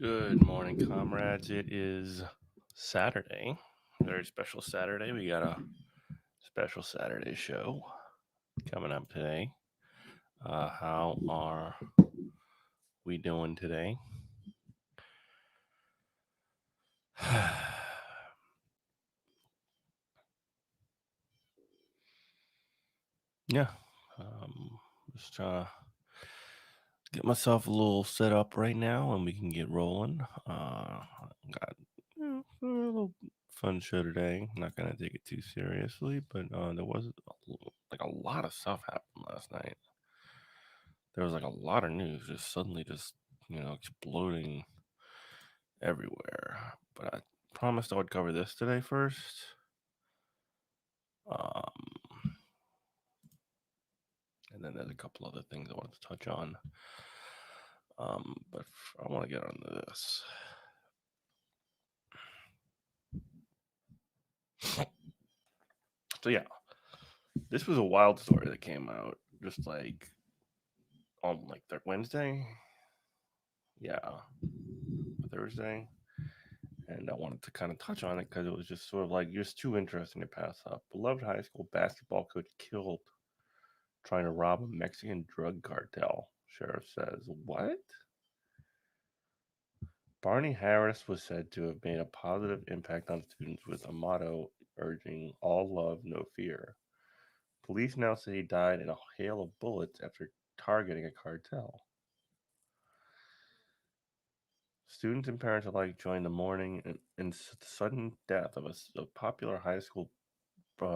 Good morning, comrades. It is Saturday, very special Saturday. We got a special Saturday show coming up today. How are we doing today? Yeah, just trying to get myself a little set up right now, and we can get rolling. Got a little fun show today. Not gonna take it too seriously, but there was like a lot of stuff happened last night. There was like a lot of news just suddenly just exploding everywhere. But I promised I would cover this today first. Um, and then there's a couple other things I wanted to touch on. But I want to get onto this. So yeah, this was a wild story that came out just like on like Wednesday. Yeah, Thursday. And I wanted to kind of touch on it because it was just sort of like just too interesting to pass up. Beloved high school basketball coach killed trying to rob a Mexican drug cartel, sheriff says. What? Barney Harris was said to have made a positive impact on students with a motto urging all love, no fear. Police now say he died in a hail of bullets after targeting a cartel. Students and parents alike joined the mourning and sudden death of a popular high school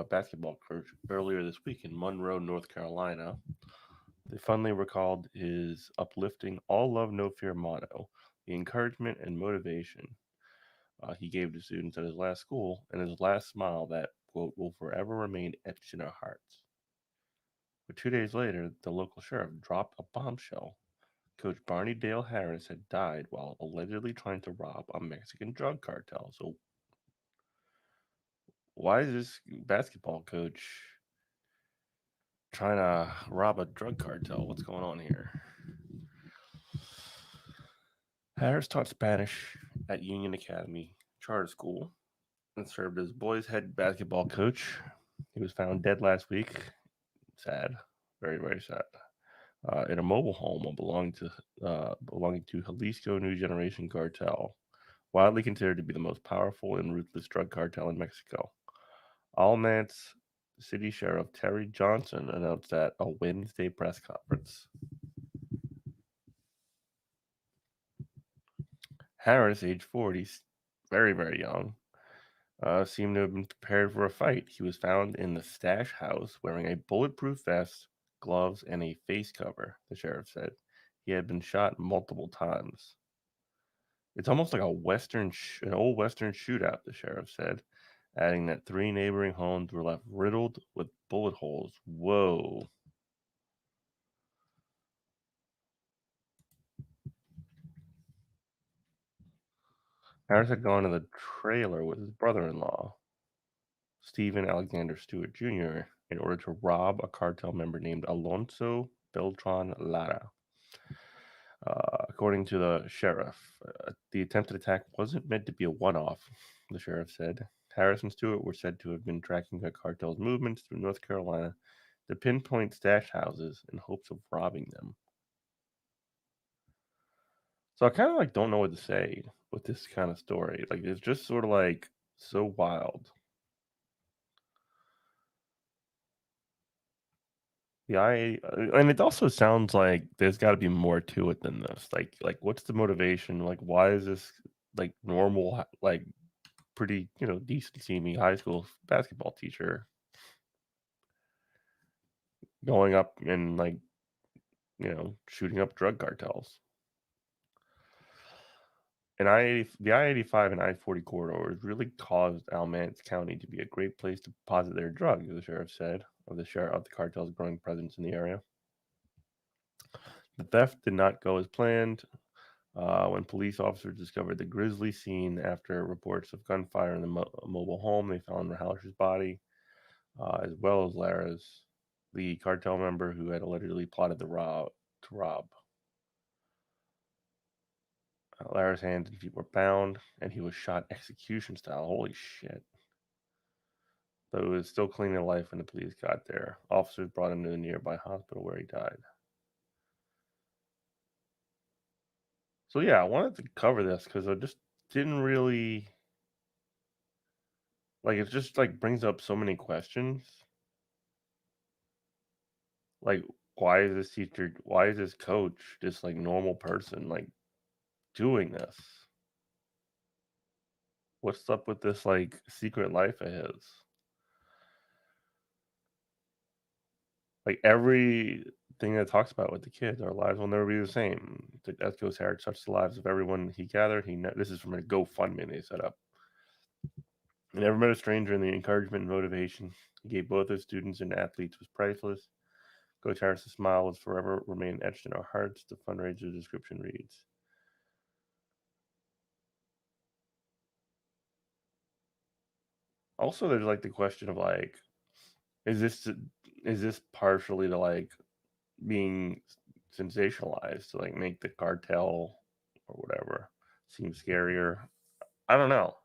basketball coach earlier this week in Monroe, North Carolina. They fondly recalled his uplifting all love, no fear motto, the encouragement and motivation he gave to students at his last school, and his last smile that, quote, will forever remain etched in our hearts. But 2 days later, the local sheriff dropped a bombshell. Coach Barney Dale Harris had died while allegedly trying to rob a Mexican drug cartel. So, why is this basketball coach trying to rob a drug cartel. What's going on here? Harris taught Spanish at Union Academy Charter School and served as boys' head basketball coach. He was found dead last week. Sad, very very sad. In a mobile home belonging to Jalisco New Generation Cartel, widely considered to be the most powerful and ruthless drug cartel in Mexico. Alman's City Sheriff Terry Johnson announced at a Wednesday press conference. Harris, age 40, very, very young, seemed to have been prepared for a fight. He was found in the stash house wearing a bulletproof vest, gloves, and a face cover, the sheriff said. He had been shot multiple times. It's almost like an old Western shootout, the sheriff said, adding that 3 neighboring homes were left riddled with bullet holes. Whoa. Harris had gone to the trailer with his brother in law, Stephen Alexander Stewart Jr., in order to rob a cartel member named Alonso Beltran Lara. According to the sheriff, the attempted attack wasn't meant to be a one off, the sheriff said. Harris and Stewart were said to have been tracking the cartel's movements through North Carolina to pinpoint stash houses in hopes of robbing them. So I kind of like don't know what to say with this kind of story. Like it's just sort of like so wild. Yeah, and it also sounds like there's got to be more to it than this. Like what's the motivation? Like why is this like normal like pretty, decent seeming high school basketball teacher going up and like, shooting up drug cartels? And the I-85 and I-40 corridors really caused Alamance County to be a great place to deposit their drugs, the sheriff said, of the cartel's growing presence in the area. The theft did not go as planned. When police officers discovered the grisly scene after reports of gunfire in the mobile home, they found Rahalish's body, as well as Lara's, the cartel member who had allegedly plotted to rob. Lara's hands and feet were bound, and he was shot execution style. Holy shit. Though he was still clinging to life when the police got there. Officers brought him to the nearby hospital where he died. So yeah, I wanted to cover this because I just didn't really like it just like brings up so many questions. Like why is this coach, this like normal person, like doing this? What's up with this like secret life of his? Like everything that talks about with the kids, our lives will never be the same. As Ghost Harris touched the lives of everyone he gathered. This is from a GoFundMe they set up. He never met a stranger, and the encouragement and motivation he gave both his students and athletes was priceless. Coach Harris's smile will forever remain etched in our hearts. The fundraiser description reads. Also, there's like the question of like, is this is this partially to like being sensationalized to like make the cartel or whatever seem scarier? I don't know.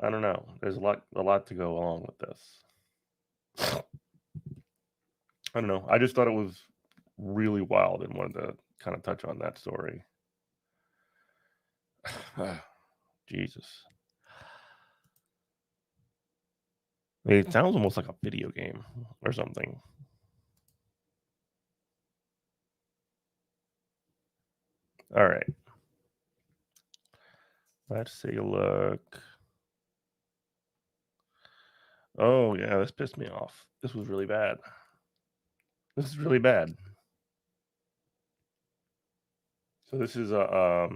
I don't know. There's a lot to go along with this. I don't know. I just thought it was really wild and wanted to kind of touch on that story. Jesus. I mean, it sounds almost like a video game or something. All right. Let's take a look. Oh, yeah, this pissed me off. This was really bad. This is really bad. So this is a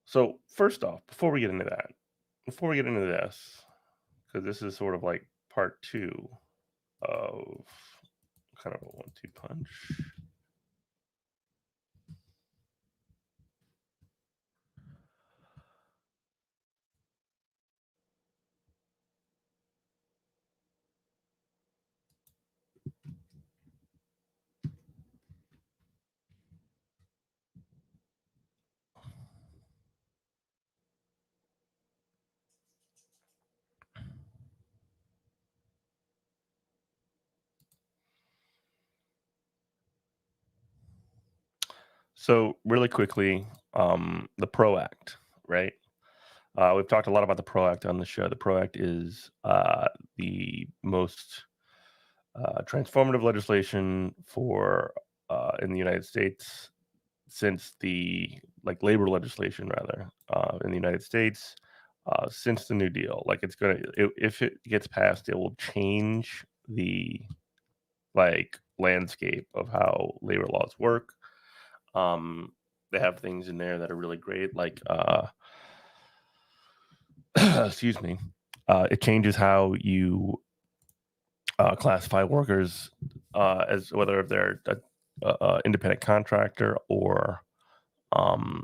So first off, before we get into this, because this is sort of like part two of kind of a 1-2 punch. So really quickly, the PRO Act, right? We've talked a lot about the PRO Act on the show. The PRO Act is the most transformative legislation for in the United States since the labor legislation rather in the United States since the New Deal. Like if it gets passed, it will change the landscape of how labor laws work. Um, they have things in there that are really great, excuse me. It changes how you classify workers as whether they're a independent contractor um,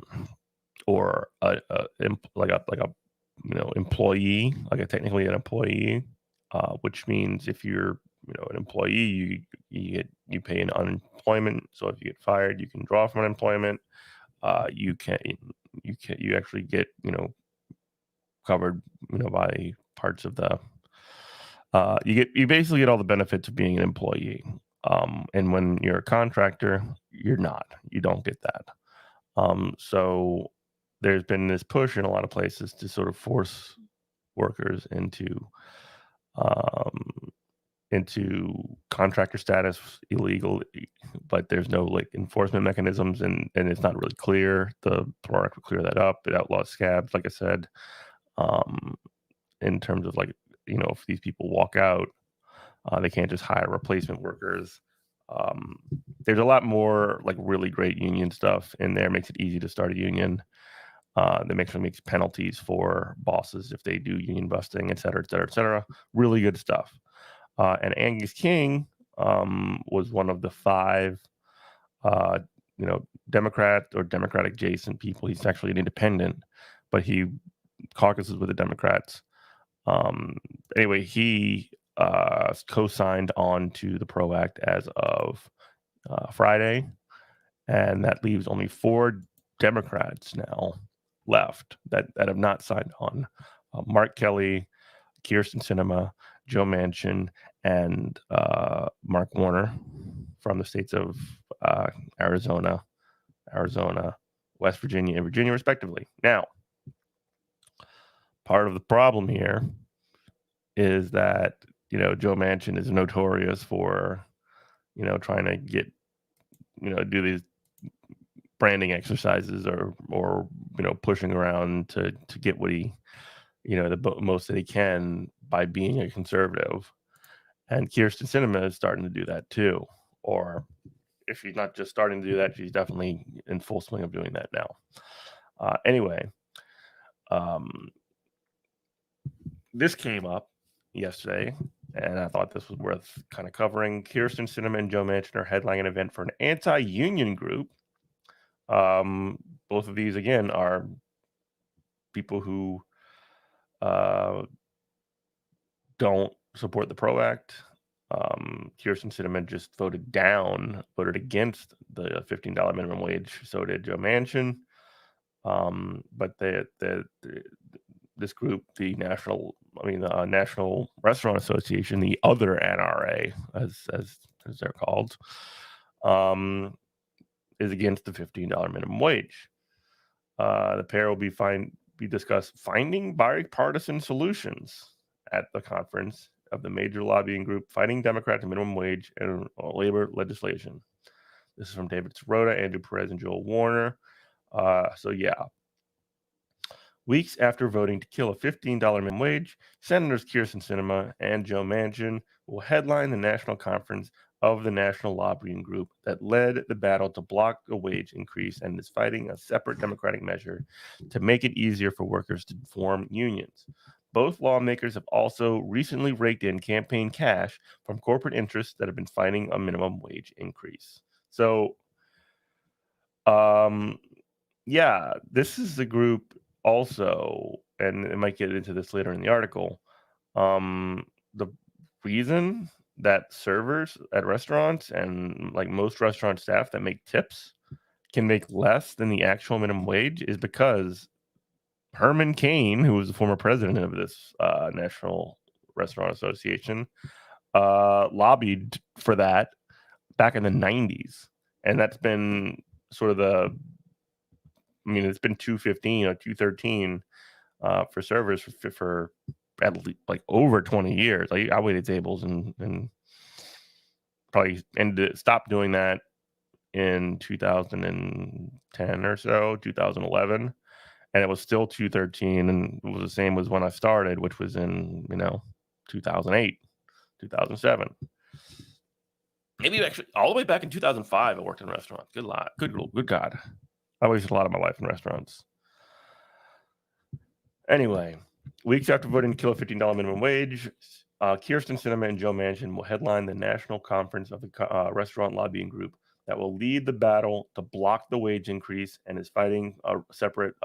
or like a employee, technically an employee, which means if you're an employee, you pay an unemployment. So if you get fired, you can draw from unemployment. You actually get covered by parts of the you basically get all the benefits of being an employee. And when you're a contractor, you don't get that. So there's been this push in a lot of places to sort of force workers um, into contractor status illegal, but there's no enforcement mechanisms, and it's not really clear. The product will clear that up. It outlaws scabs, like I said, um, in terms of if these people walk out, they can't just hire replacement workers. Um, there's a lot more really great union stuff in there. Makes it easy to start a union. That makes penalties for bosses if they do union busting, et cetera, et cetera, et cetera. Really good stuff. And Angus King was one of the 5, uh, Democrat or Democratic adjacent people. He's actually an independent, but he caucuses with the Democrats. Anyway, he co-signed on to the PRO Act as of Friday, and that leaves only 4 Democrats now left that have not signed on. Mark Kelly, Kirsten Sinema, Joe Manchin, and Mark Warner from the states of Arizona, West Virginia, and Virginia, respectively. Now, part of the problem here is that Joe Manchin is notorious for trying to get do these branding exercises or pushing around to get what he the most that he can by being a conservative. And Kirsten Sinema is starting to do that too, or if she's not just starting to do that, she's definitely in full swing of doing that now. Anyway, this came up yesterday, and I thought this was worth kind of covering. Kirsten Sinema and Joe Manchin are headlining an event for an anti-union group. Both of these, again, are people who don't support the PRO Act. Kirsten Sinema just voted against the $15 minimum wage. So did Joe Manchin. But this group, the National Restaurant Association, the other NRA, as they're called, is against the $15 minimum wage. The pair will be discussed finding bipartisan solutions at the conference of the major lobbying group fighting Democrats' minimum wage and labor legislation. This is from David Sirota, Andrew Perez, and Joel Warner. So yeah. Weeks after voting to kill a $15 minimum wage, Senators Kirsten Sinema and Joe Manchin will headline the national conference of the National Lobbying Group that led the battle to block a wage increase and is fighting a separate Democratic measure to make it easier for workers to form unions. Both lawmakers have also recently raked in campaign cash from corporate interests that have been fighting a minimum wage increase. So, yeah, this is the group also, and it might get into this later in the article. The reason that servers at restaurants and most restaurant staff that make tips can make less than the actual minimum wage is because Herman Cain, who was the former president of this National Restaurant Association, lobbied for that back in the 90s. And that's been sort of the. I mean, it's been 215 or 213 for servers for at least like over 20 years. I waited tables and probably stopped doing that in 2010 or so, 2011, and it was still 213, and it was the same as when I started, which was in 2008, 2007. Maybe actually all the way back in 2005, I worked in restaurants. Good God, I wasted a lot of my life in restaurants. Anyway, weeks after voting to kill a $15 minimum wage, Kirsten Sinema and Joe Manchin will headline the National Conference of the Restaurant Lobbying Group that will lead the battle to block the wage increase and is fighting a separate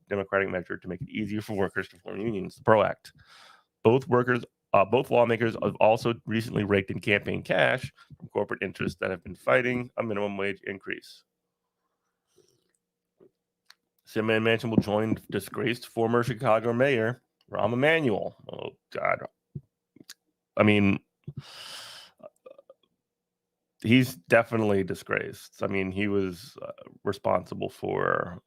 Democratic measure to make it easier for workers to form unions, the PRO Act. Both lawmakers have also recently raked in campaign cash from corporate interests that have been fighting a minimum wage increase. Sinema and Manchin will join disgraced former Chicago mayor Rahm Emanuel. Oh, God. I mean, he's definitely disgraced. I mean, he was responsible for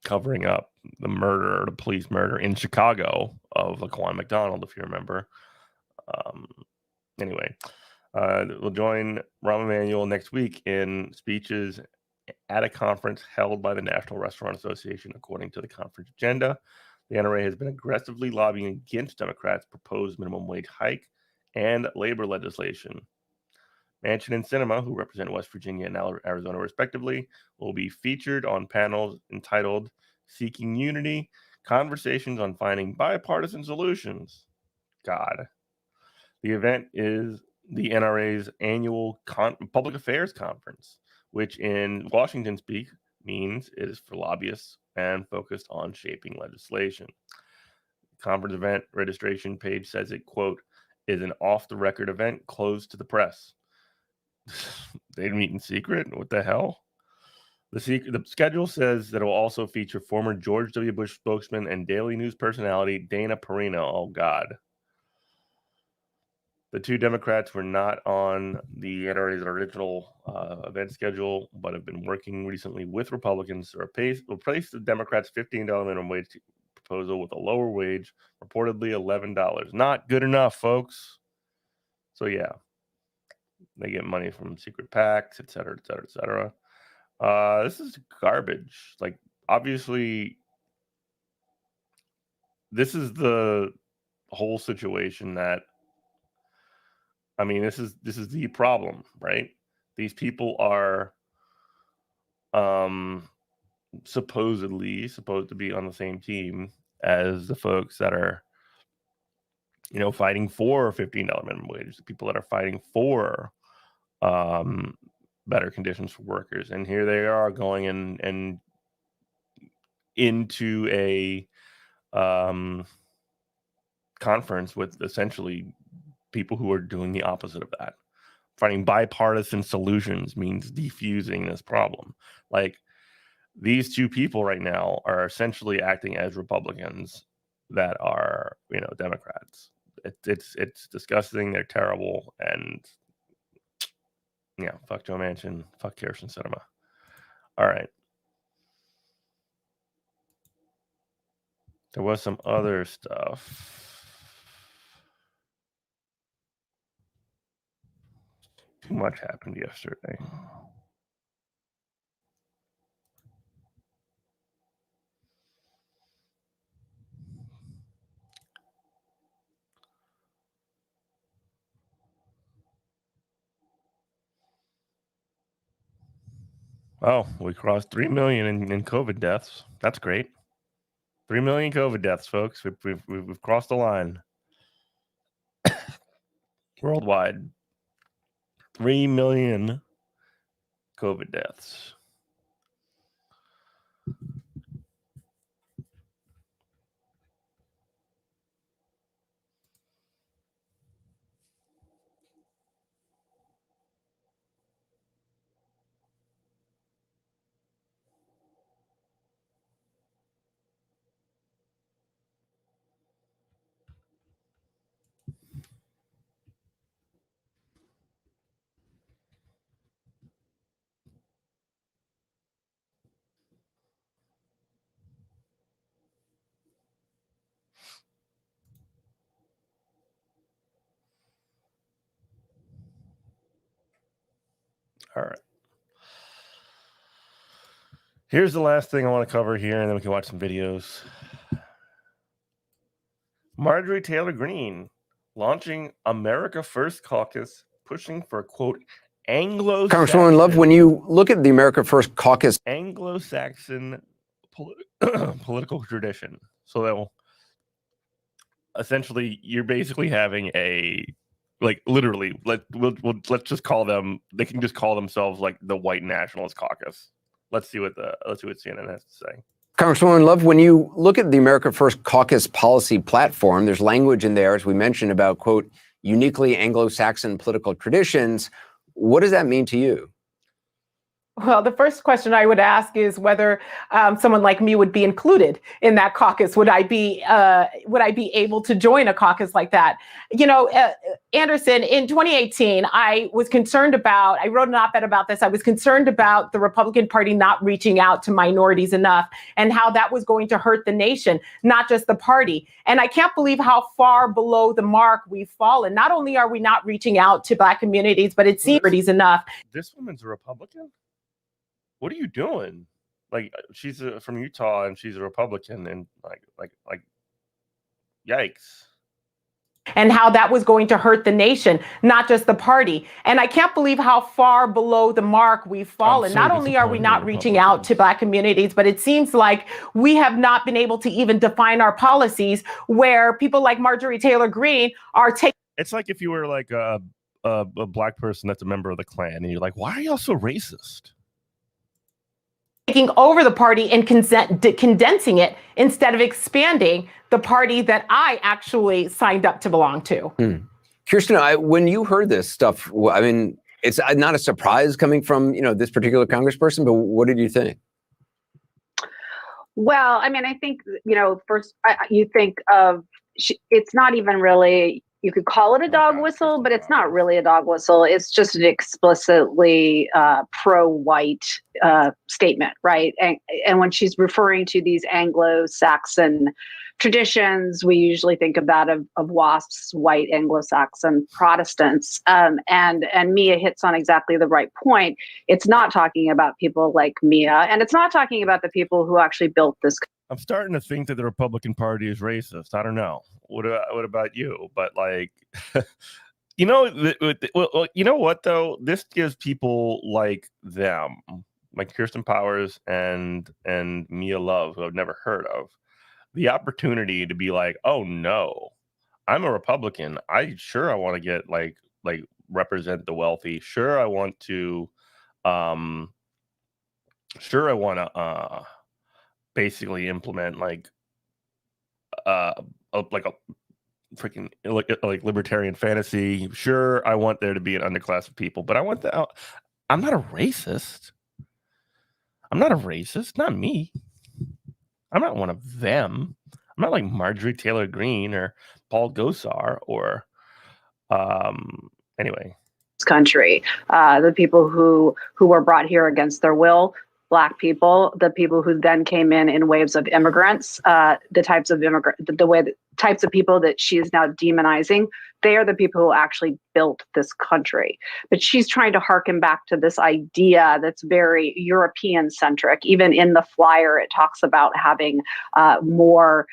covering up the police murder in Chicago of Laquan McDonald, if you remember. Anyway, we'll join Rahm Emanuel next week in speeches at a conference held by the National Restaurant Association, according to the conference agenda. The NRA has been aggressively lobbying against Democrats' proposed minimum wage hike and labor legislation. Manchin and Sinema, who represent West Virginia and Arizona respectively, will be featured on panels entitled Seeking Unity, Conversations on Finding Bipartisan Solutions. God. The event is the NRA's annual public affairs conference, which in Washington speak means it is for lobbyists and focused on shaping legislation. The conference event registration page says it, quote, is an off-the-record event closed to the press. They meet in secret? What the hell? The schedule says that it will also feature former George W. Bush spokesman and Daily News personality Dana Perino. Oh, God. The two Democrats were not on the NRA's original event schedule, but have been working recently with Republicans to replace the Democrats' $15 minimum wage proposal with a lower wage, reportedly $11. Not good enough, folks. So, yeah, they get money from secret PACs, et cetera, et cetera, et cetera. This is garbage. Like, obviously, this is the whole situation that, I mean, this is the problem, right? These people are supposed to be on the same team as the folks that are, fighting for $15 minimum wage, the people that are fighting for better conditions for workers. And here they are going and into a conference with essentially people who are doing the opposite of that. Finding bipartisan solutions means defusing this problem. Like, these two people right now are essentially acting as Republicans that are, Democrats. It's disgusting. They're terrible. And yeah, fuck Joe Manchin. Fuck Kirsten Sinema. All right. There was some other stuff. Too much happened yesterday. Oh, we crossed 3 million in COVID deaths. That's great. 3 million COVID deaths, folks. We've crossed the line. Worldwide. 3 million COVID deaths. All right. Here's the last thing I want to cover here, and then we can watch some videos. Marjorie Taylor Greene launching America First Caucus, pushing for, quote, Anglo-Saxon. Congresswoman Love, when you look at the America First Caucus, Anglo-Saxon political tradition. So they'll essentially, you're basically having a, like, literally, let's just call them, they can just call themselves like the White Nationalist Caucus. Let's see what CNN has to say. Congresswoman Love, when you look at the America First Caucus policy platform, there's language in there, as we mentioned, about, quote, uniquely Anglo-Saxon political traditions. What does that mean to you? Well, the first question I would ask is whether someone like me would be included in that caucus. Would I be able to join a caucus like that? You know, Anderson, in 2018, I wrote an op-ed about this. I was concerned about the Republican Party not reaching out to minorities enough and how that was going to hurt the nation, not just the party. And I can't believe how far below the mark we've fallen. Not only are we not reaching out to Black communities, but it seems enough. This woman's a Republican? What are you doing? Like, she's from Utah and she's a Republican, and like yikes. And how that was going to hurt the nation, not just the party. And I can't believe how far below the mark we've fallen. Not only are we not reaching out to Black communities, but it seems like we have not been able to even define our policies, where people like Marjorie Taylor Greene are taking. It's like if you were like a Black person that's a member of the Klan, and you're like, why are y'all so racist? Taking over the party and condensing it instead of expanding the party that I actually signed up to belong to. Kirsten, when you heard this stuff, I mean, it's not a surprise coming from, this particular congressperson, but what did you think? Well, I mean, I think, first you think of, it's not even really, you could call it a dog whistle, but it's not really a dog whistle. It's just an explicitly pro-white statement, right? And when she's referring to these Anglo-Saxon traditions, we usually think of that of WASPs, white Anglo-Saxon Protestants. And Mia hits on exactly the right point. It's not talking about people like Mia, and it's not talking about the people who actually built this. I'm starting to think that the Republican Party is racist. I don't know. What about you? But like, you know what though? This gives people like them, like Kirsten Powers and Mia Love, who I've never heard of, the opportunity to be like, oh no, I'm a Republican. I want to get like represent the wealthy. Sure, I want to basically implement like a freaking like libertarian fantasy. Sure, I want there to be an underclass of people, but I'm not a racist. Not me. I'm not one of them. I'm not like Marjorie Taylor Greene or Paul Gosar or anyway. Country, the people who were brought here against their will, Black people, the people who then came in waves of immigrants, the types of types of people that she is now demonizing, they are the people who actually built this country. But she's trying to harken back to this idea that's very European centric. Even in the flyer, it talks about having more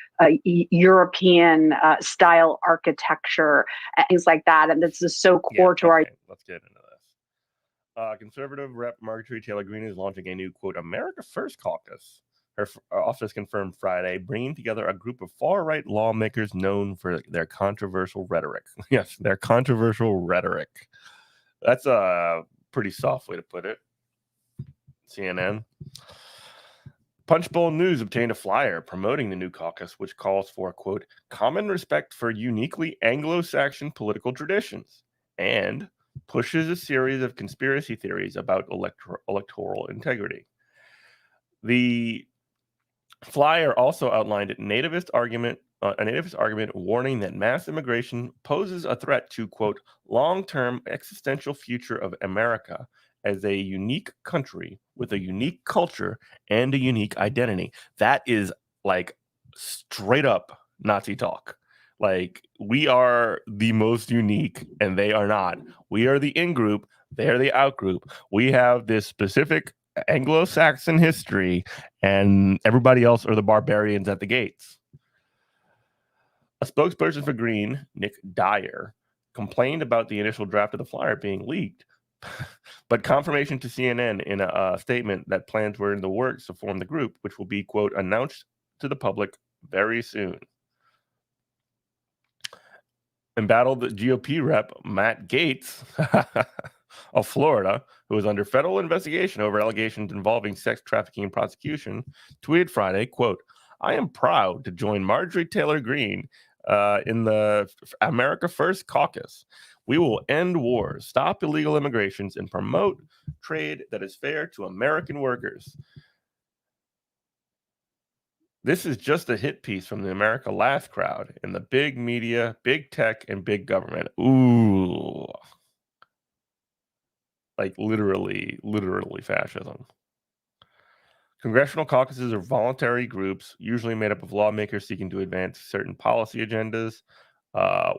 European style architecture, things like that. And this is so core to our. Let's get into this. Conservative Rep. Marjorie Taylor Greene is launching a new, quote, America First Caucus. Her office confirmed Friday, bringing together a group of far-right lawmakers known for their controversial rhetoric. Yes, their controversial rhetoric. That's a pretty soft way to put it. CNN. Punchbowl News obtained a flyer promoting the new caucus, which calls for, quote, common respect for uniquely Anglo-Saxon political traditions, and pushes a series of conspiracy theories about electoral integrity. The flyer also outlined a nativist argument warning that mass immigration poses a threat to, quote, long-term existential future of America as a unique country with a unique culture and a unique identity. That is like straight up Nazi talk. Like, we are the most unique and they are not. We are the in group. They're the outgroup. We have this specific Anglo-Saxon history, and everybody else are the barbarians at the gates. A spokesperson for Green, Nick Dyer, complained about the initial draft of the flyer being leaked, but confirmation to CNN in a statement that plans were in the works to form the group, which will be, quote, announced to the public very soon. Embattled GOP rep Matt Gaetz of Florida, who is under federal investigation over allegations involving sex trafficking and prosecution, tweeted Friday, quote, I am proud to join Marjorie Taylor Greene in the America First caucus. We will end wars, stop illegal immigrations, and promote trade that is fair to American workers. This is just a hit piece from the America Last crowd in the big media, big tech, and big government. Ooh. Like literally fascism. Congressional caucuses are voluntary groups, usually made up of lawmakers seeking to advance certain policy agendas,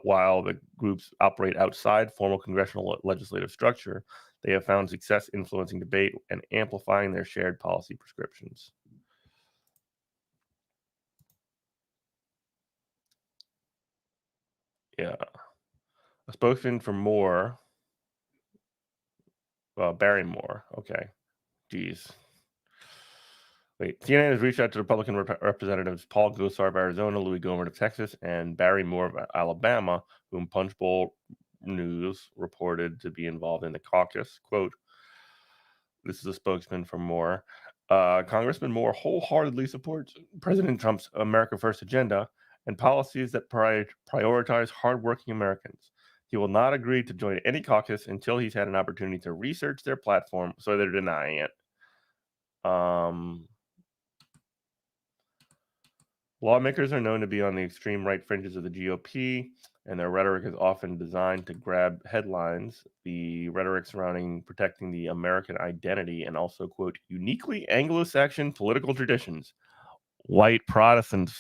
while the groups operate outside formal congressional legislative structure. They have found success influencing debate and amplifying their shared policy prescriptions. Yeah. A spokesman for Moore, Barry Moore. Okay. Geez. Wait. CNN has reached out to Republican representatives Paul Gosar of Arizona, Louis Gohmert of Texas, and Barry Moore of Alabama, whom Punchbowl News reported to be involved in the caucus. Quote, this is a spokesman for Moore. Congressman Moore wholeheartedly supports President Trump's America First agenda and policies that prioritize hardworking Americans. He will not agree to join any caucus until he's had an opportunity to research their platform, so they're denying it. Lawmakers are known to be on the extreme right fringes of the GOP, and their rhetoric is often designed to grab headlines. The rhetoric surrounding protecting the American identity and also, quote, uniquely Anglo-Saxon political traditions. White Protestants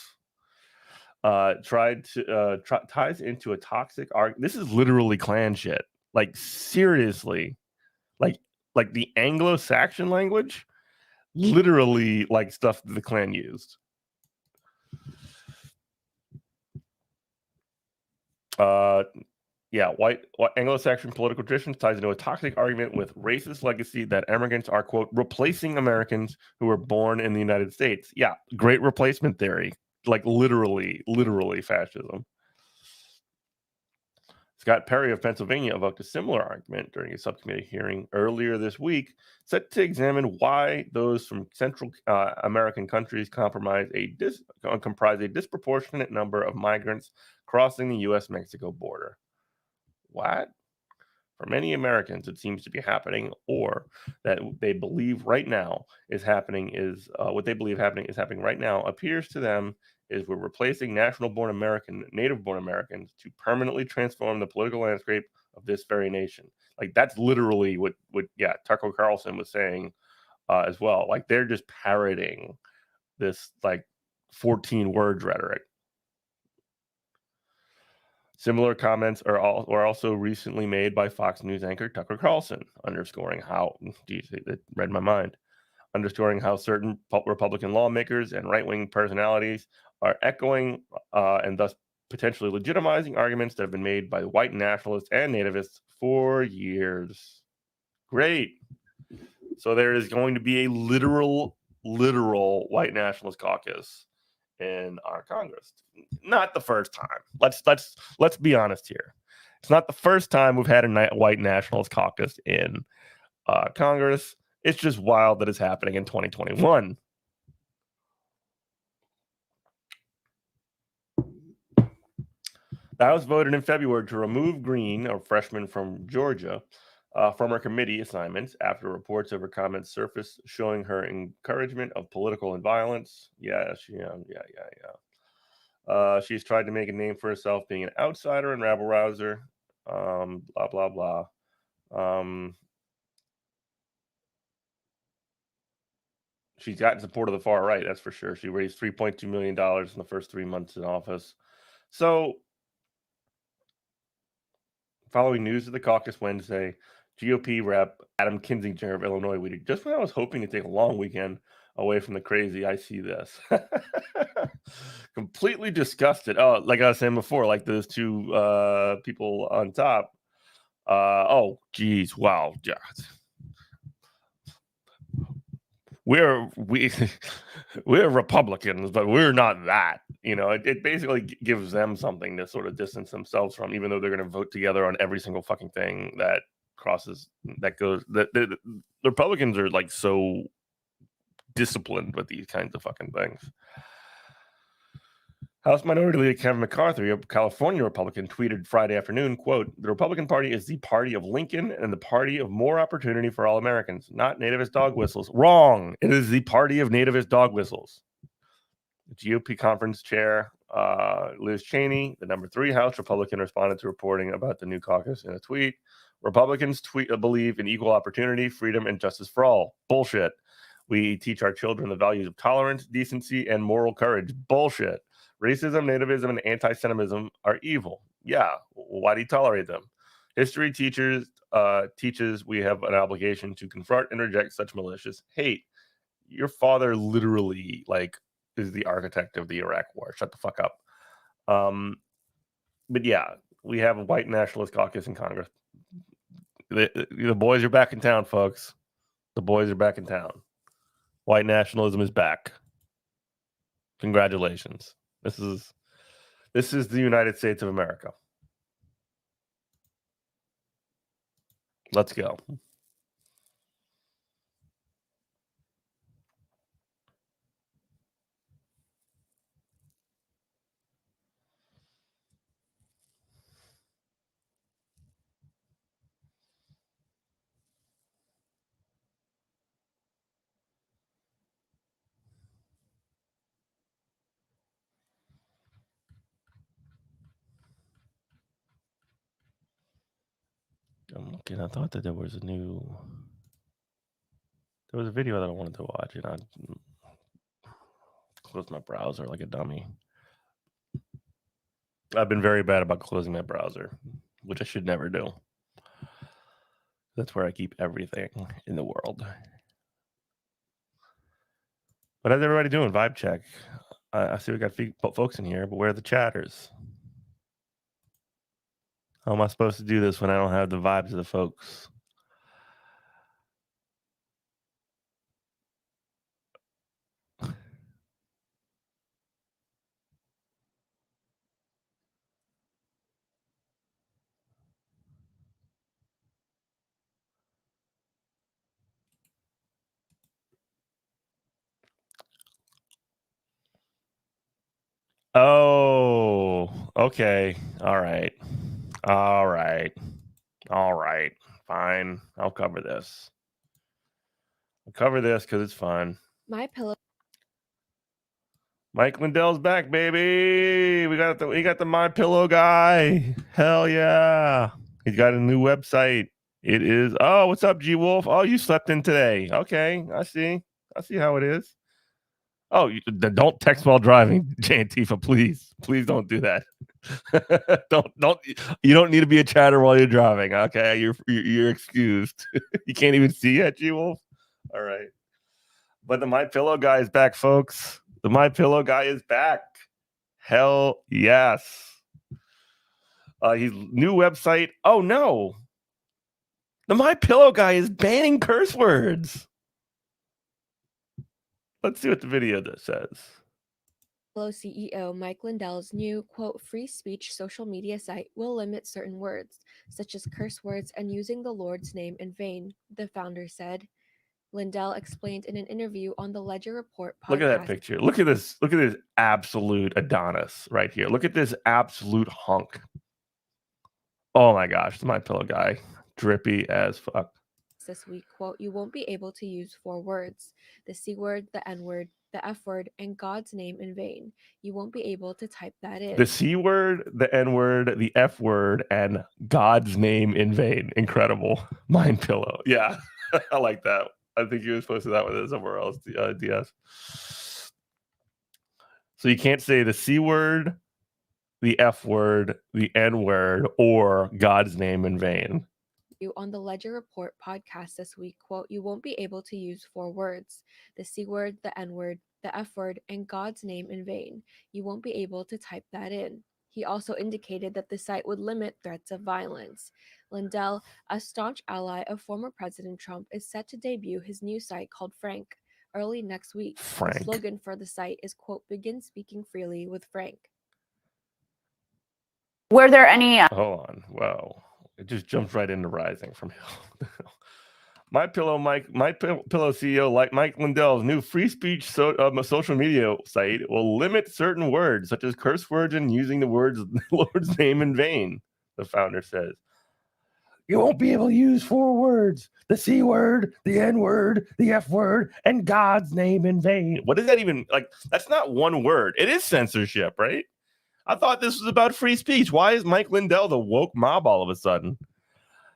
ties into a toxic argument. This is literally Klan shit. Like seriously, like the Anglo-Saxon language, literally like stuff that the Klan used. White Anglo-Saxon political traditions ties into a toxic argument with racist legacy that immigrants are, quote, replacing Americans who were born in the United States. Yeah, great replacement theory. Like literally fascism. Scott Perry of Pennsylvania evoked a similar argument during a subcommittee hearing earlier this week, set to examine why those from Central American countries comprise a disproportionate number of migrants crossing the U.S.-Mexico border. What? For many Americans, it seems to be happening, or that they believe right now is happening is what they believe is happening right now appears to them is we're replacing native-born Americans to permanently transform the political landscape of this very nation. Like that's literally what Tucker Carlson was saying as well. Like they're just parroting this like 14 words rhetoric. Similar comments are also recently made by Fox News anchor Tucker Carlson, underscoring how, it read my mind, underscoring how certain Republican lawmakers and right-wing personalities are echoing and thus potentially legitimizing arguments that have been made by white nationalists and nativists for years. Great. So there is going to be a literal white nationalist caucus in our Congress. Not the first time. Let's be honest here. It's not the first time we've had a white nationalist caucus in Congress. It's just wild that it's happening in 2021. The House voted in February to remove Green, a freshman from Georgia, from her committee assignments after reports of her comments surfaced showing her encouragement of political and violence. She's tried to make a name for herself being an outsider and rabble rouser. Blah, blah, blah. She's gotten support of the far right, that's for sure. She raised $3.2 million in the first 3 months in office. So, following news of the caucus Wednesday, GOP rep Adam Kinzinger of Illinois tweeted, just when I was hoping to take a long weekend away from the crazy, I see this. Completely disgusted. Oh, like I was saying before, like those two people on top. Oh, geez. Wow. Yeah. We're Republicans, but we're not that. You know, it basically gives them something to sort of distance themselves from, even though they're going to vote together on every single fucking thing that goes. The Republicans are like so disciplined with these kinds of fucking things. House Minority Leader Kevin McCarthy, a California Republican, tweeted Friday afternoon, quote, "The Republican Party is the party of Lincoln and the party of more opportunity for all Americans, not nativist dog whistles." Wrong. It is the party of nativist dog whistles. The GOP conference chair, Liz Cheney, the number 3 House Republican, responded to reporting about the new caucus in a tweet. Republicans believe in equal opportunity, freedom, and justice for all. Bullshit. We teach our children the values of tolerance, decency, and moral courage. Bullshit. Racism, nativism, and anti-Semitism are evil. Yeah, why do you tolerate them? History teaches we have an obligation to confront and reject such malicious hate. Your father literally, is the architect of the Iraq War. Shut the fuck up. But yeah, we have a white nationalist caucus in Congress. The boys are back in town, folks. The boys are back in town. White nationalism is back. Congratulations. This is the United States of America. Let's go. I'm looking. I thought that there was a video that I wanted to watch, and I closed my browser like a dummy. I've been very bad about closing my browser, which I should never do. That's where I keep everything in the world. But how's everybody doing? Vibe check. I see we got folks in here, but where are the chatters? How am I supposed to do this when I don't have the vibes of the folks? Oh, okay. All right. Fine. I'll cover this. I'll cover this because it's fun. My pillow. Mike Lindell's back, baby. We got the My Pillow guy. Hell yeah. He's got a new website. It is. Oh, what's up, G Wolf? Oh, you slept in today. Okay, I see how it is. Oh, don't text while driving, Jay Antifa, please. Please don't do that. don't. You don't need to be a chatter while you're driving. Okay, you're excused. You can't even see yet, G Wolf. All right. But the My Pillow guy is back, folks. The My Pillow guy is back. Hell yes. His new website. Oh no. The My Pillow guy is banning curse words. Let's see what the video says. Pillow CEO Mike Lindell's new, quote, free speech social media site will limit certain words, such as curse words and using the Lord's name in vain, the founder said. Lindell explained in an interview on the Ledger Report podcast. Look at that picture. Look at this absolute Adonis right here. Look at this absolute hunk. Oh my gosh, My Pillow guy. Drippy as fuck. This week, quote, you won't be able to use 4 words, the C word, the N word, the F word, and God's name in vain. You won't be able to type that in. The C word, the N word, the F word, and God's name in vain. Incredible. My Pillow. Yeah, I like that. I think you was posted that one somewhere else, DS. So you can't say the C word, the F word, the N word, or God's name in vain. you on the Ledger Report podcast this week, quote, "You won't be able to use 4 words, the C word, the N word, the F word, and God's name in vain. You won't be able to type that in." He also indicated that the site would limit threats of violence. Lindell, a staunch ally of former President Trump, is set to debut his new site called Frank early next week. Frank. The slogan for the site is, quote, "Begin speaking freely with Frank." Were there any Hold on. Wow. It just jumps right into rising from hell. My Pillow CEO, like Mike Lindell's new free speech social media site, will limit certain words, such as curse words and using the Lord's name in vain, the founder says. You won't be able to use 4 words, the C word, the N word, the F word, and God's name in vain. What is that even? Like, that's not one word. It is censorship, right? I thought this was about free speech. Why is Mike Lindell the woke mob all of a sudden?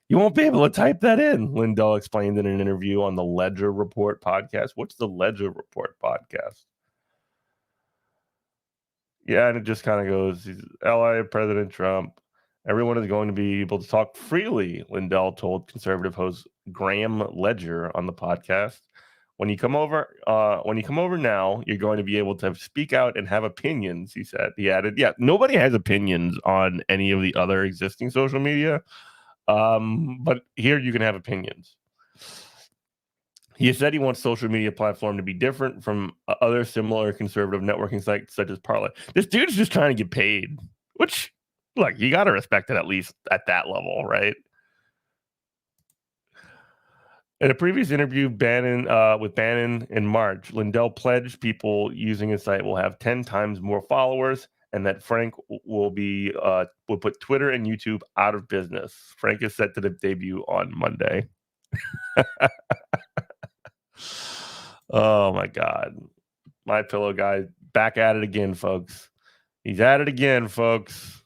You won't be able to type that in, Lindell explained in an interview on the Ledger Report podcast. What's the Ledger Report podcast? Yeah, and it just kind of goes, he's ally of President Trump. Everyone is going to be able to talk freely, Lindell told conservative host Graham Ledger on the podcast. When you come over now, you're going to be able to speak out and have opinions, he said. He added, yeah, nobody has opinions on any of the other existing social media. But here you can have opinions. He said he wants social media platform to be different from other similar conservative networking sites such as Parler. This dude's just trying to get paid, which, look, you got to respect it at least at that level, right? In a previous interview with Bannon in March, Lindell pledged people using his site will have 10 times more followers, and that Frank will put Twitter and YouTube out of business. Frank is set to debut on Monday. Oh my God. My Pillow guy back at it again, folks. He's at it again, folks.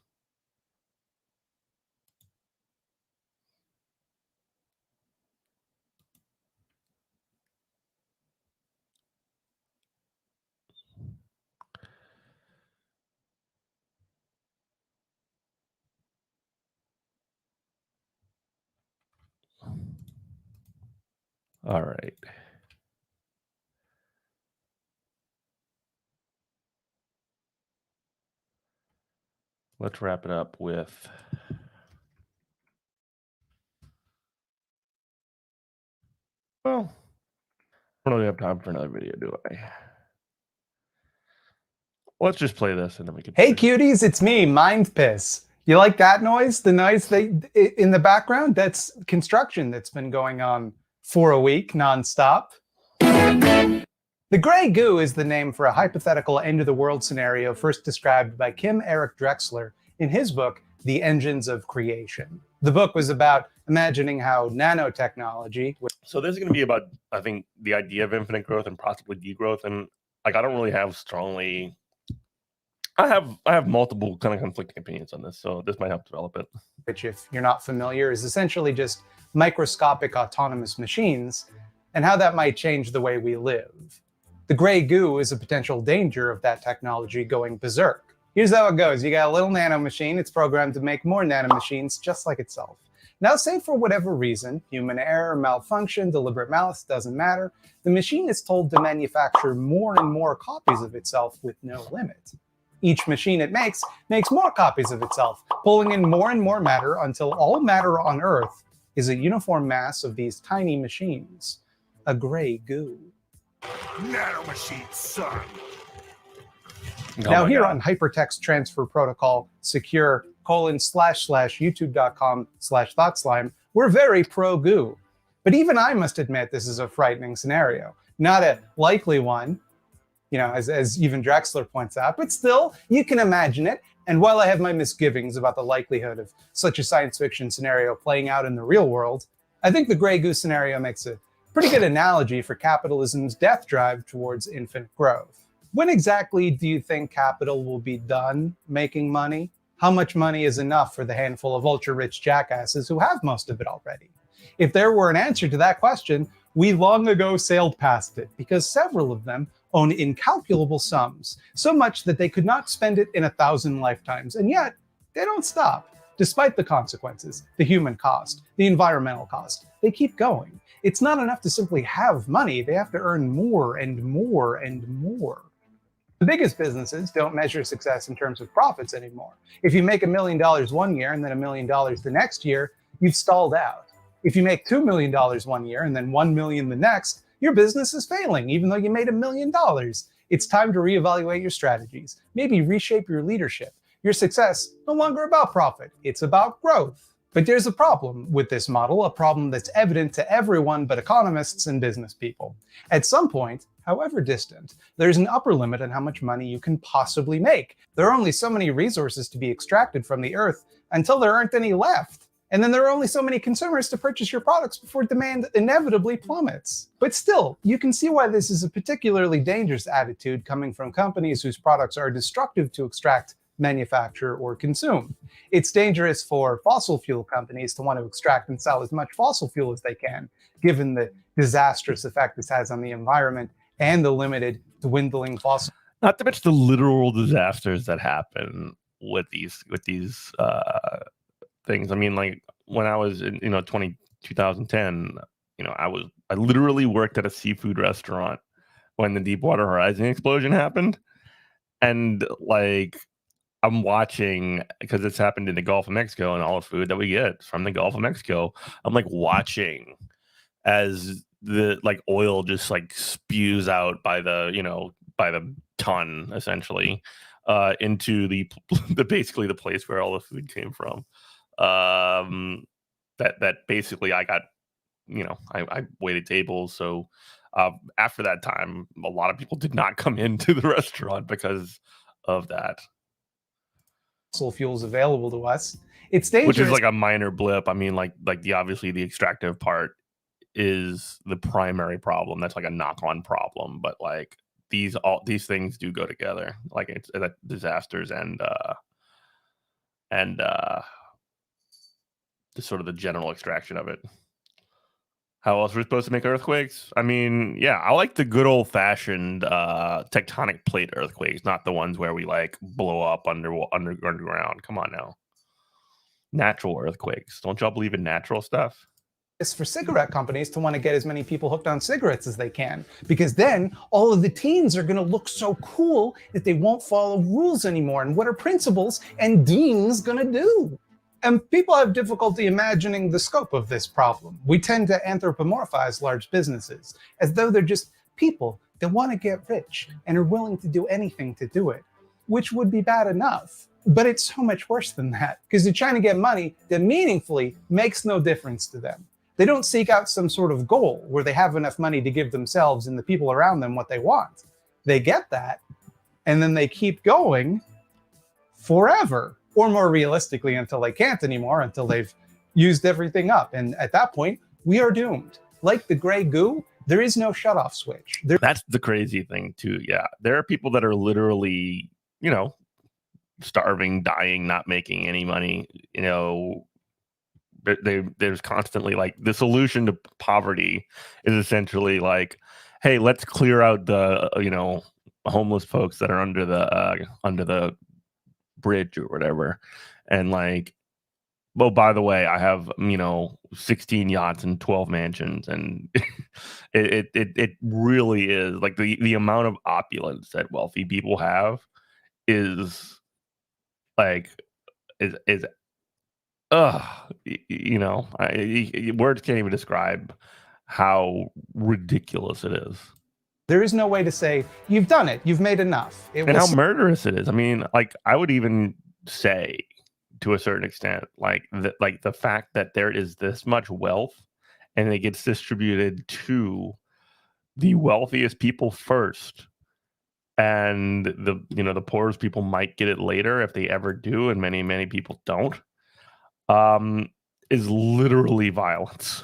All right. Let's wrap it up with well, I don't really have time for another video, do I? Let's just play this and then we can. Hey cuties, it's me, Mind Piss. You like that noise? The noise in the background? That's construction that's been going on for a week nonstop. The gray goo is the name for a hypothetical end-of-the-world scenario first described by Kim Eric Drexler in his book, The Engines of Creation. The book was about imagining how nanotechnology... So this is going to be about, I think, the idea of infinite growth and possibly degrowth. And like, I don't really have strongly... I have multiple kind of conflicting opinions on this, so this might help develop it. Which, if you're not familiar, is essentially just microscopic autonomous machines and how that might change the way we live. The gray goo is a potential danger of that technology going berserk. Here's how it goes. You got a little nano machine. It's programmed to make more nano machines just like itself. Now, say for whatever reason, human error, malfunction, deliberate malice, doesn't matter, the machine is told to manufacture more and more copies of itself with no limit. Each machine it makes more copies of itself, pulling in more and more matter until all matter on Earth is a uniform mass of these tiny machines. A gray goo. Nanomachine, son. Now here on Hypertext Transfer Protocol Secure //youtube.com/thoughtslime, we're very pro-goo. But even I must admit this is a frightening scenario. Not a likely one, you know, as even Drexler points out, but still, you can imagine it. And while I have my misgivings about the likelihood of such a science fiction scenario playing out in the real world, I think the gray goo scenario makes a pretty good analogy for capitalism's death drive towards infinite growth. When exactly do you think capital will be done making money? How much money is enough for the handful of ultra-rich jackasses who have most of it already? If there were an answer to that question, we long ago sailed past it, because several of them own incalculable sums, so much that they could not spend it in 1,000 lifetimes, and yet they don't stop. Despite the consequences, the human cost, the environmental cost, they keep going. It's not enough to simply have money, they have to earn more and more and more. The biggest businesses don't measure success in terms of profits anymore. If you make $1 million one year and then $1 million the next year, you've stalled out. If you make $2 million one year and then $1 million the next, your business is failing, even though you made $1 million. It's time to reevaluate your strategies, maybe reshape your leadership. Your success no longer about profit, it's about growth. But there's a problem with this model, a problem that's evident to everyone but economists and business people. At some point, however distant, there's an upper limit on how much money you can possibly make. There are only so many resources to be extracted from the earth until there aren't any left. And then there are only so many consumers to purchase your products before demand inevitably plummets. But still, you can see why this is a particularly dangerous attitude coming from companies whose products are destructive to extract, manufacture, or consume. It's dangerous for fossil fuel companies to want to extract and sell as much fossil fuel as they can, given the disastrous effect this has on the environment and the limited dwindling fossil. Not to mention the literal disasters that happen with these things. I mean, like when I was in 2010, I literally worked at a seafood restaurant when the Deepwater Horizon explosion happened, and like I'm watching, because it's happened in the Gulf of Mexico, and all the food that we get from the Gulf of Mexico, I'm like watching as the oil just spews out by the ton essentially into the basically the place where all the food came from. That basically I got, I waited tables. So after that time, a lot of people did not come into the restaurant because of that. Fossil fuels available to us. It's dangerous. Which is like a minor blip. I mean, obviously the extractive part is the primary problem. That's like a knock-on problem. But these things do go together. Like it's disasters and the sort of the general extraction of it. How else are we supposed to make earthquakes? I mean, yeah, I like the good old-fashioned tectonic plate earthquakes, not the ones where we blow up underground. Come on now. Natural earthquakes. Don't y'all believe in natural stuff? It's for cigarette companies to want to get as many people hooked on cigarettes as they can, because then all of the teens are going to look so cool that they won't follow rules anymore. And what are principals and deans going to do? And people have difficulty imagining the scope of this problem. We tend to anthropomorphize large businesses as though they're just people that want to get rich and are willing to do anything to do it, which would be bad enough. But it's so much worse than that, because they're trying to get money that meaningfully makes no difference to them. They don't seek out some sort of goal where they have enough money to give themselves and the people around them what they want. They get that, and then they keep going forever. Or more realistically, until they can't anymore, until they've used everything up. And at that point, we are doomed. Like the gray goo, there is no shutoff switch. That's the crazy thing, too. Yeah. There are people that are literally, starving, dying, not making any money. There's constantly the solution to poverty is essentially hey, let's clear out the, homeless folks that are under the bridge or whatever, and well, by the way, I have 16 yachts and 12 mansions, and it really is the amount of opulence that wealthy people have is words can't even describe how ridiculous it is. There is no way to say, you've done it, you've made enough. And how murderous it is. I mean, I would even say, to a certain extent, the fact that there is this much wealth and it gets distributed to the wealthiest people first, and the poorest people might get it later if they ever do, and many people don't, is literally violence.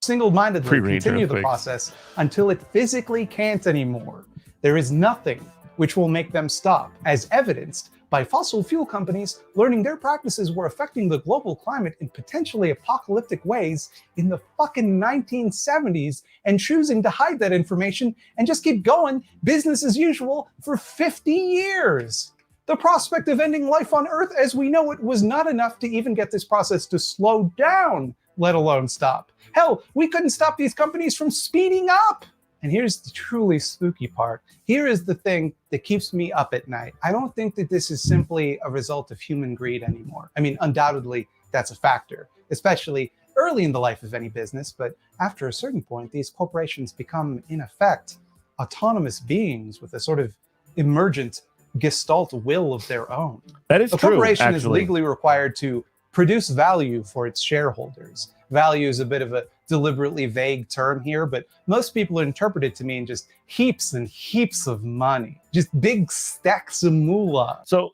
Single-mindedly continue the process until it physically can't anymore. There is nothing which will make them stop, as evidenced by fossil fuel companies learning their practices were affecting the global climate in potentially apocalyptic ways in the fucking 1970s and choosing to hide that information and just keep going business as usual for 50 years. The prospect of ending life on Earth as we know it was not enough to even get this process to slow down, let alone stop. Hell, we couldn't stop these companies from speeding up. And here's the truly spooky part. Here is the thing that keeps me up at night. I don't think that this is simply a result of human greed anymore. I mean, undoubtedly, that's a factor, especially early in the life of any business. But after a certain point, these corporations become, in effect, autonomous beings with a sort of emergent gestalt will of their own. That is a true. corporation is actually. legally required to produce value for its shareholders. Value is a bit of a deliberately vague term here, but most people interpret it to mean just heaps and heaps of money, just big stacks of moolah. So,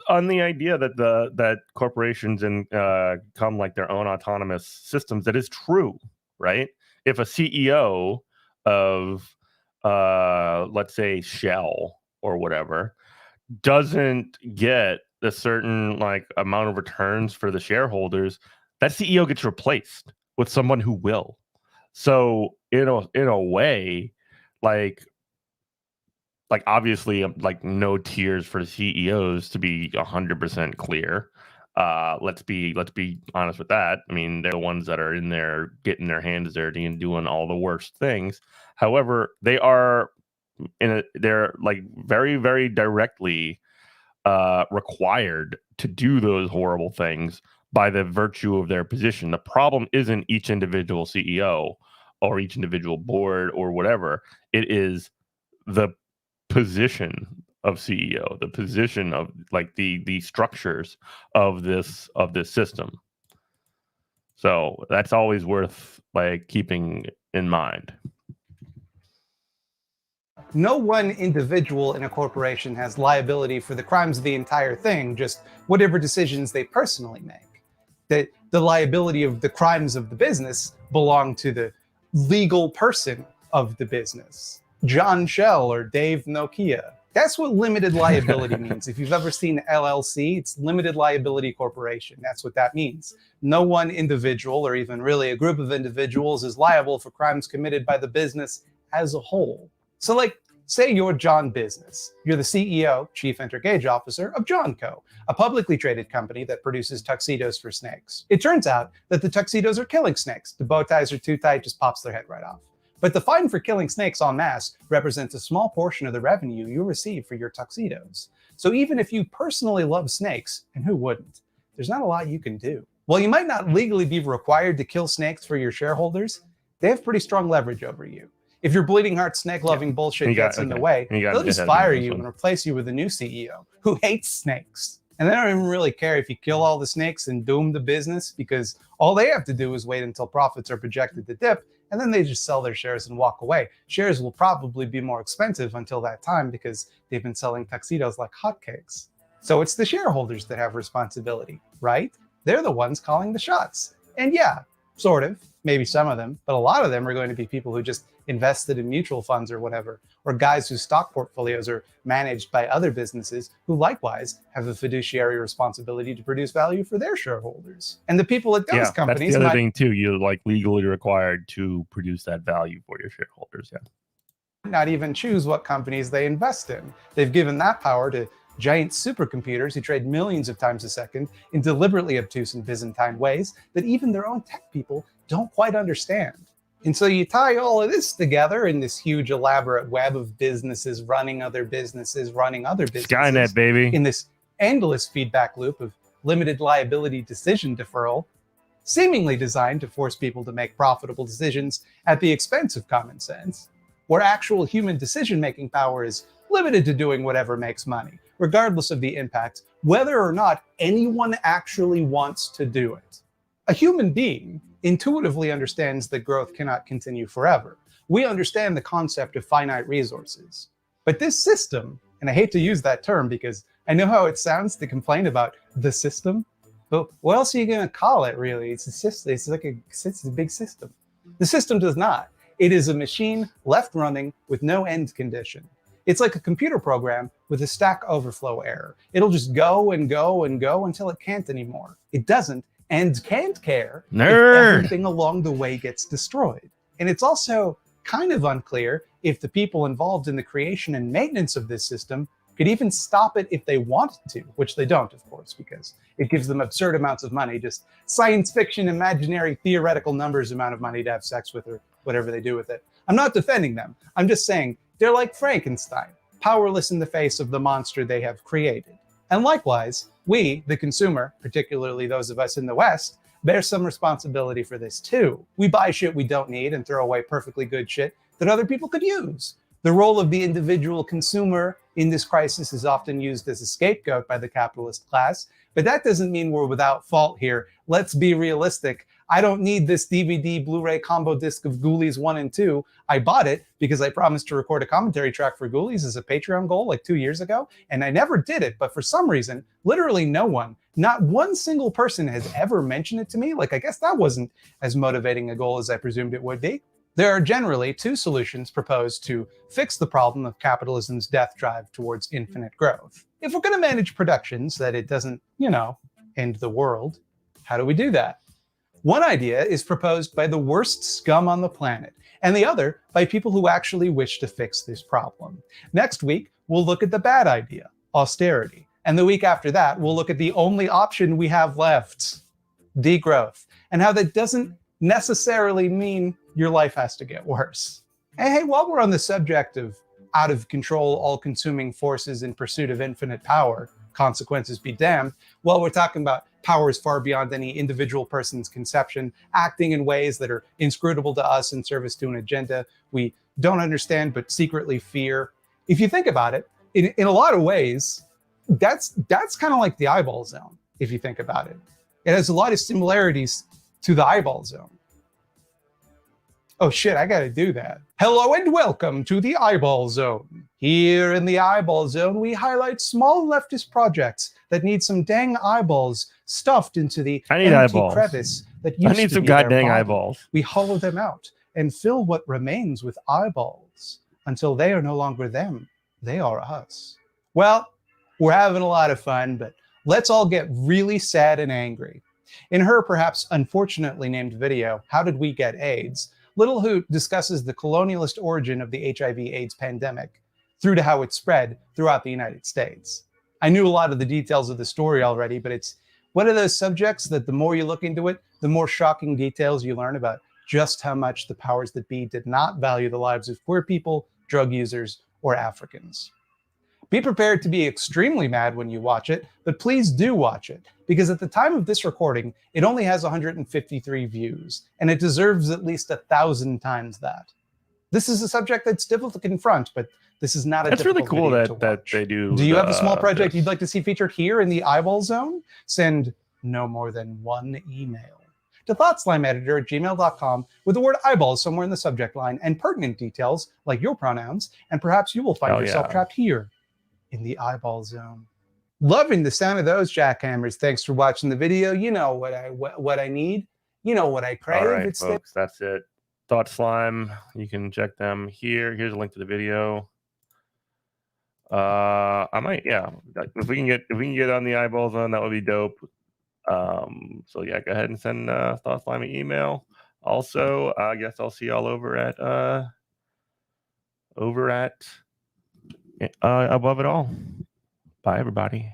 on the idea that that corporations come like their own autonomous systems, that is true, right? If a CEO of, let's say, Shell or whatever, doesn't get a certain like amount of returns for the shareholders, that CEO gets replaced with someone who will. So in a way, like obviously, like no tiers for the CEOs, to be 100% clear. Let's be honest with that. I mean, they're the ones that are in there getting their hands dirty and doing all the worst things. However, they are they're like very, very directly required to do those horrible things by the virtue of their position. The problem isn't each individual CEO or each individual board or whatever. It is the position of CEO, the position of like the structures of this system. So that's always worth like keeping in mind. No one individual in a corporation has liability for the crimes of the entire thing, just whatever decisions they personally make. The liability of the crimes of the business belong to the legal person of the business. John Shell or Dave Nokia. That's what limited liability means. If you've ever seen LLC, it's limited liability corporation. That's what that means. No one individual, or even really a group of individuals, is liable for crimes committed by the business as a whole. So like, say you're John Business. You're the CEO, Chief Intergage Officer of John Co., a publicly traded company that produces tuxedos for snakes. It turns out that the tuxedos are killing snakes. The bow ties are too tight, just pops their head right off. But the fine for killing snakes en masse represents a small portion of the revenue you receive for your tuxedos. So even if you personally love snakes, and who wouldn't, there's not a lot you can do. While you might not legally be required to kill snakes for your shareholders, they have pretty strong leverage over you. If your bleeding heart snake-loving bullshit gets in the way, they'll just fire you and replace you with a new CEO who hates snakes. And they don't even really care if you kill all the snakes and doom the business, because all they have to do is wait until profits are projected to dip, and then they just sell their shares and walk away. Shares will probably be more expensive until that time because they've been selling tuxedos like hotcakes. So it's the shareholders that have responsibility, right? They're the ones calling the shots. And yeah, sort of, maybe some of them, but a lot of them are going to be people who just invested in mutual funds or whatever, or guys whose stock portfolios are managed by other businesses who likewise have a fiduciary responsibility to produce value for their shareholders. And the people at those companies— that's the other thing too. You're like legally required to produce that value for your shareholders. Yeah. Not even choose what companies they invest in. They've given that power to giant supercomputers who trade millions of times a second in deliberately obtuse and Byzantine ways that even their own tech people don't quite understand. And so you tie all of this together in this huge elaborate web of businesses running other businesses, running other businesses. Skynet, baby. In this endless feedback loop of limited liability decision deferral, seemingly designed to force people to make profitable decisions at the expense of common sense, where actual human decision-making power is limited to doing whatever makes money, regardless of the impact, whether or not anyone actually wants to do it. A human being intuitively understands that growth cannot continue forever. We understand the concept of finite resources. But this system, and I hate to use that term because I know how it sounds to complain about the system, but what else are you going to call it, really? It's a system. It's a big system. The system does not. It is a machine left running with no end condition. It's like a computer program with a Stack Overflow error. It'll just go and go and go until it can't anymore. It doesn't and can't care if everything along the way gets destroyed. And it's also kind of unclear if the people involved in the creation and maintenance of this system could even stop it if they wanted to, which they don't, of course, because it gives them absurd amounts of money, just science fiction, imaginary, theoretical numbers amount of money to have sex with or whatever they do with it. I'm not defending them. I'm just saying they're like Frankenstein, powerless in the face of the monster they have created. And likewise, we, the consumer, particularly those of us in the West, bear some responsibility for this too. We buy shit we don't need and throw away perfectly good shit that other people could use. The role of the individual consumer in this crisis is often used as a scapegoat by the capitalist class, but that doesn't mean we're without fault here. Let's be realistic. I don't need this DVD Blu-ray combo disc of Ghoulies 1 and 2. I bought it because I promised to record a commentary track for Ghoulies as a Patreon goal like 2 years ago, and I never did it, but for some reason, literally no one, not one single person has ever mentioned it to me. Like, I guess that wasn't as motivating a goal as I presumed it would be. There are generally two solutions proposed to fix the problem of capitalism's death drive towards infinite growth. If we're going to manage productions that it doesn't, end the world, how do we do that? One idea is proposed by the worst scum on the planet, and the other by people who actually wish to fix this problem. Next week, we'll look at the bad idea, austerity. And the week after that, we'll look at the only option we have left, degrowth, and how that doesn't necessarily mean your life has to get worse. And hey, while we're on the subject of out of control, all-consuming forces in pursuit of infinite power, consequences be damned, while we're talking about powers far beyond any individual person's conception, acting in ways that are inscrutable to us in service to an agenda we don't understand but secretly fear. If you think about it, in a lot of ways, that's kind of like the eyeball zone, if you think about it. It has a lot of similarities to the eyeball zone. Oh shit, I gotta do that. Hello and welcome to the Eyeball Zone. Here in the Eyeball Zone, we highlight small leftist projects that need some dang eyeballs stuffed into the empty crevice that used I need to some be their goddamn body. eyeballs. We hollow them out and fill what remains with eyeballs until they are no longer them, they are us. Well, we're having a lot of fun, but let's all get really sad and angry. In her perhaps unfortunately named video, How Did We Get AIDS?, Little Hoot discusses the colonialist origin of the HIV/AIDS pandemic through to how it spread throughout the United States. I knew a lot of the details of the story already, but it's one of those subjects that the more you look into it, the more shocking details you learn about just how much the powers that be did not value the lives of queer people, drug users, or Africans. Be prepared to be extremely mad when you watch it, but please do watch it, because at the time of this recording, it only has 153 views, and it deserves at least 1,000 times that. This is a subject that's difficult to confront, but this is not a difficult That's really cool video that they do. Do you have a small project you'd like to see featured here in the Eyeball Zone? Send no more than one email to thoughtslimeeditor@gmail.com with the word eyeball somewhere in the subject line and pertinent details like your pronouns, and perhaps you will find yourself trapped here in the Eyeball Zone. Loving the sound of those jackhammers. Thanks for watching the video. You know what I need. You know what I crave. All right, folks, that's it. Thought Slime. You can check them here. Here's a link to the video. I might, if we can get on the Eyeball Zone, that would be dope. So yeah, go ahead and send Thought Slime an email. Also, I guess I'll see y'all over at Above It All. Bye, everybody.